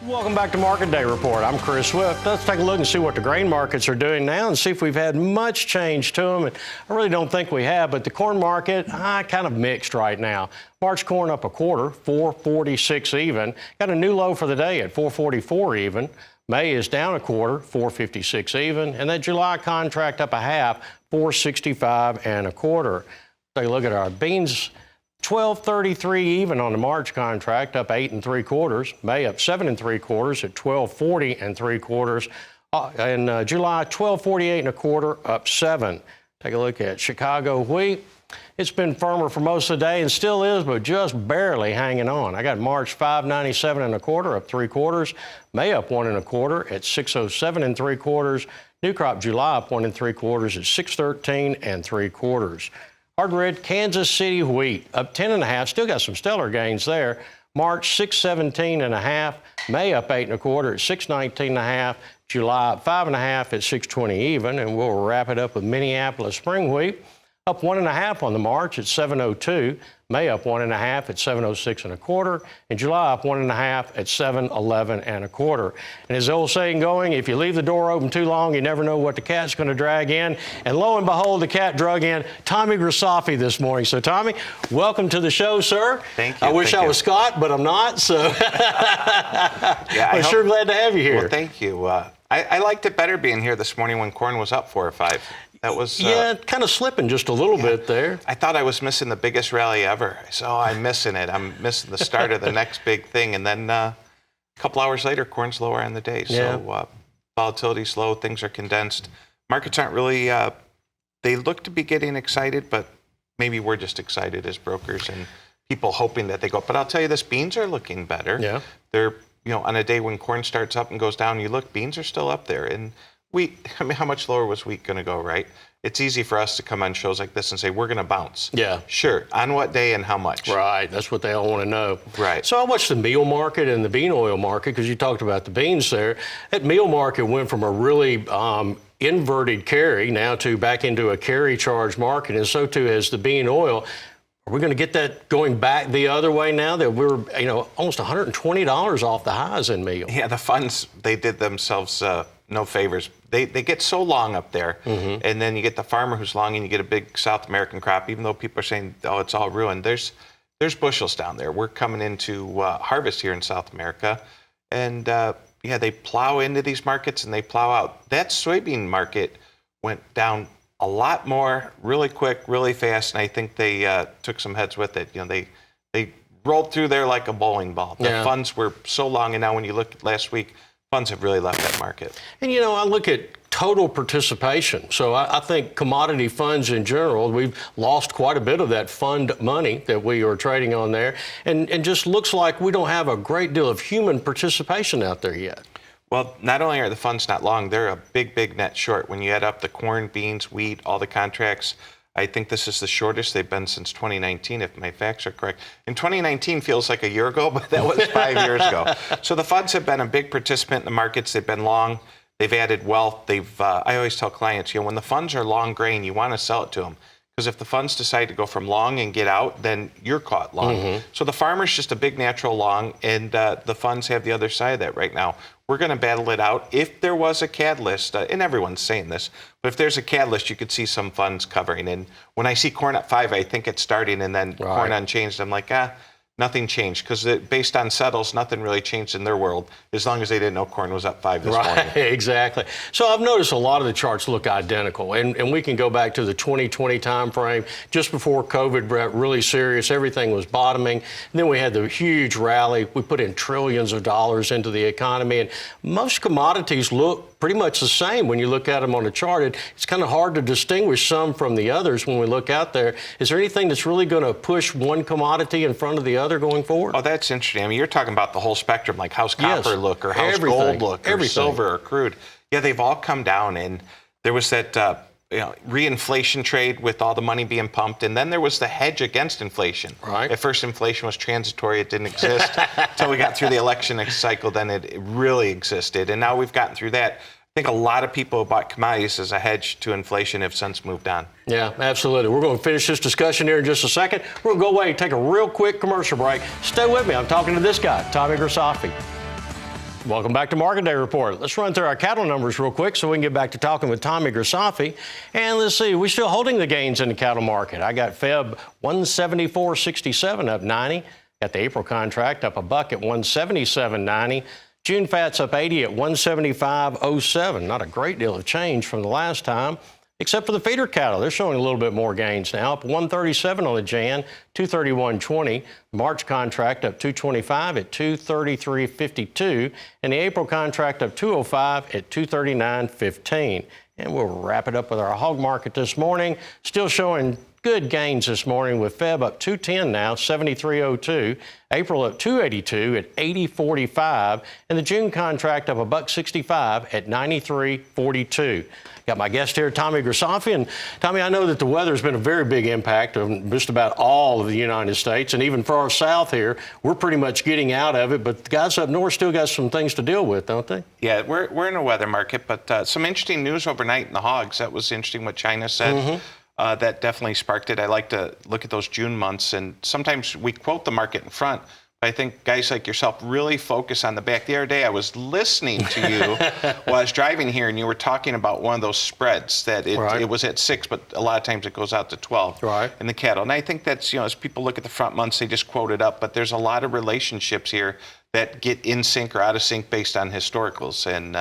Welcome back to Market Day Report. I'm Chris Swift. Let's take a look and see what the grain markets are doing now and see if we've had much change to them. And I really don't think we have, but the corn market, kind of mixed right now. March corn up a quarter, 446 even. Got a new low for the day at 444 even. May is down a quarter, 456 even. And that July contract up a half, 465 and a quarter. Take a look at our beans. 12.33 even on the March contract, up 8 3/4. May up 7 3/4 at 12.40 3/4. In July, 12.48 1/4, up 7. Take a look at Chicago wheat. It's been firmer for most of the day and still is, but just barely hanging on. I got March 5.97 1/4, up 3/4. May up 1 1/4 at 6.07 3/4. New crop July up 1 3/4 at 6.13 3/4. Hard red Kansas City wheat up 10 1/2, still got some stellar gains there. March 6.17 1/2, May up 8 1/4 at 6.19 1/2, July up 5 1/2 at 6.20 even, and we'll wrap it up with Minneapolis spring wheat up 1 1/2 on the March at 7.02, May up 1 1/2 at 7.06 1/4, and July up 1 1/2 at 7.11 1/4. And as the old saying going, if you leave the door open too long, you never know what the cat's going to drag in. And lo and behold, the cat drug in Tommy Grisafi this morning. So Tommy, welcome to the show, sir. Thank you. I wish I was Scott, but I'm not. So I'm sure glad to have you here. Well, thank you. I liked it better being here this morning when corn was up 4 or 5. That was kind of slipping just a little bit there. I thought I was missing the biggest rally ever. I said, I'm missing it. I'm missing the start of the next big thing. And then a couple hours later, corn's lower on the day. So volatility's low. Things are condensed. Markets aren't really, they look to be getting excited, but maybe we're just excited as brokers and people hoping that they go. But I'll tell you this, beans are looking better. Yeah. They're, on a day when corn starts up and goes down, you look, beans are still up there. And wheat, how much lower was wheat going to go, right? It's easy for us to come on shows like this and say, we're going to bounce. Yeah. Sure. On what day and how much? Right. That's what they all want to know. Right. So I watched the meal market and the bean oil market, because you talked about the beans there. That meal market went from a really inverted carry now to back into a carry charge market, and so too has the bean oil. Are we going to get that going back the other way now that we're, almost $120 off the highs in meal? Yeah, the funds, they did themselves no favors. They get so long up there, and then you get the farmer who's long, and you get a big South American crop, even though people are saying, it's all ruined. There's bushels down there. We're coming into harvest here in South America, and they plow into these markets and they plow out. That soybean market went down a lot more, really quick, really fast, and I think they took some heads with it. They rolled through there like a bowling ball. The funds were so long, and now when you look at last week, funds have really left that market. And I look at total participation. So I think commodity funds in general, we've lost quite a bit of that fund money that we are trading on there, and just looks like we don't have a great deal of human participation out there yet. Well, not only are the funds not long, they're a big, big net short. When you add up the corn, beans, wheat, all the contracts, I think this is the shortest they've been since 2019, if my facts are correct. And 2019 feels like a year ago, but that was 5 years ago. So the funds have been a big participant in the markets. They've been long. They've added wealth. I always tell clients, when the funds are long grain, you want to sell it to them. Because if the funds decide to go from long and get out, then you're caught long. So the farmer's just a big natural long, and the funds have the other side of that right now. We're going to battle it out. If there was a catalyst, and everyone's saying this, but if there's a catalyst, you could see some funds covering. And when I see corn at 5, I think it's starting, and then corn unchanged, I'm like, nothing changed. Because based on settles, nothing really changed in their world, as long as they didn't know corn was up 5 this morning. Exactly. So I've noticed a lot of the charts look identical, and we can go back to the 2020 time frame, just before COVID got really serious. Everything was bottoming. And then we had the huge rally. We put in trillions of dollars into the economy, and most commodities look pretty much the same when you look at them on the chart. It's kind of hard to distinguish some from the others when we look out there. Is there anything that's really going to push one commodity in front of the other going forward? Oh, that's interesting. I mean, you're talking about the whole spectrum, like how's copper look, or how's gold look, or silver, or crude. Yeah, they've all come down, and there was that reinflation trade with all the money being pumped, and then there was the hedge against inflation. Right. At first, inflation was transitory; it didn't exist until we got through the election cycle. Then it really existed, and now we've gotten through that. I think a lot of people who bought commodities as a hedge to inflation have since moved on. Yeah, absolutely. We're going to finish this discussion here in just a second. We're going to go away and take a real quick commercial break. Stay with me. I'm talking to this guy, Tommy Grisafi. Welcome back to Market Day Report. Let's run through our cattle numbers real quick so we can get back to talking with Tommy Grisafi. And let's see, we're still holding the gains in the cattle market. I got Feb 174.67 up 90. Got the April contract up a buck at 177.90. June fats up 80 at 175.07. Not a great deal of change from the last time, except for the feeder cattle. They're showing a little bit more gains now, up 137 on the Jan, 231.20. March contract up 225 at 233.52, and the April contract up 205 at 239.15. And we'll wrap it up with our hog market this morning. Still showing good gains this morning with Feb up 210 now, 73.02. April up 282 at 80.45, and the June contract up $1.65 at 93.42. Got my guest here, Tommy Grisafi. And Tommy, I know that the weather's been a very big impact on just about all of the United States, and even for our south here, we're pretty much getting out of it. But the guys up north still got some things to deal with, don't they? Yeah, we're in a weather market, but some interesting news overnight in the hogs. That was interesting what China said. That definitely sparked it. I like to look at those June months, and sometimes we quote the market in front. But I think guys like yourself really focus on the back. The other day I was listening to you while I was driving here, and you were talking about one of those spreads that it was at 6, but a lot of times it goes out to 12 in the cattle. And I think that's, as people look at the front months, they just quote it up. But there's a lot of relationships here that get in sync or out of sync based on historicals. And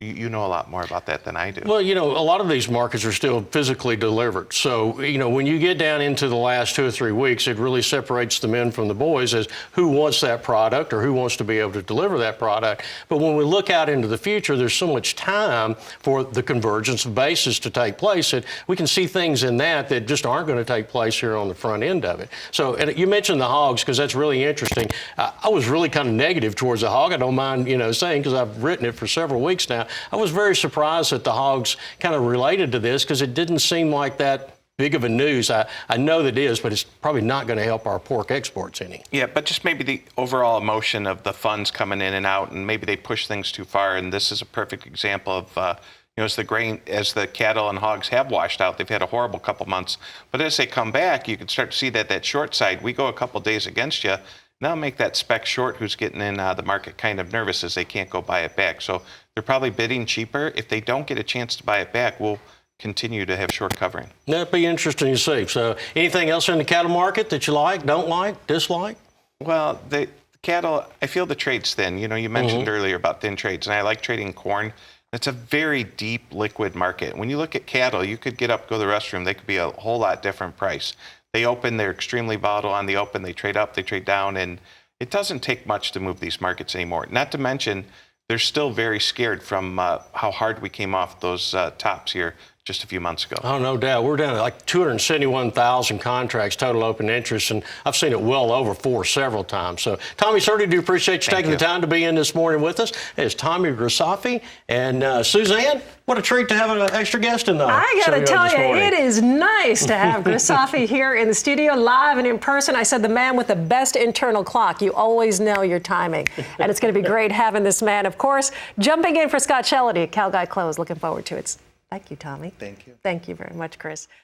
you know a lot more about that than I do. Well, a lot of these markets are still physically delivered. So, when you get down into the last 2 or 3 weeks, it really separates the men from the boys as who wants that product or who wants to be able to deliver that product. But when we look out into the future, there's so much time for the convergence of bases to take place that we can see things in that just aren't going to take place here on the front end of it. So, and you mentioned the hogs because that's really interesting. I was really kind of negative towards the hog. I don't mind, saying, because I've written it for several weeks now. I was very surprised that the hogs kind of related to this because it didn't seem like that big of a news. I know that it is, but it's probably not going to help our pork exports any. Yeah, but just maybe the overall emotion of the funds coming in and out, and maybe they push things too far. And this is a perfect example of, as the cattle and hogs have washed out, they've had a horrible couple months. But as they come back, you can start to see that short side, we go a couple days against you. That'll make that spec short who's getting in the market kind of nervous as they can't go buy it back. So they're probably bidding cheaper. If they don't get a chance to buy it back, we'll continue to have short covering. That'd be interesting to see. So anything else in the cattle market that you like, don't like, dislike? Well, the cattle, I feel the trade's thin. You mentioned earlier about thin trades, and I like trading corn. It's a very deep liquid market. When you look at cattle, you could get up, go to the restroom. They could be a whole lot different price. They open, they're extremely volatile on the open. They trade up, they trade down, and it doesn't take much to move these markets anymore. Not to mention, they're still very scared from how hard we came off those tops here just a few months ago. Oh, no doubt. We're down to like 271,000 contracts, total open interest, and I've seen it well over 4 several times. So, Tommy, certainly do appreciate you taking the time to be in this morning with us. It's Tommy Grisafi. And Suzanne, what a treat to have an extra guest in the I got to tell you, it is nice to have Grisafi here in the studio, live and in person. I said the man with the best internal clock. You always know your timing. And it's going to be great having this man, of course. Jumping in for Scott Shelley at Cal Guy Close. Looking forward to it. Thank you, Tommy. Thank you. Thank you very much, Chris.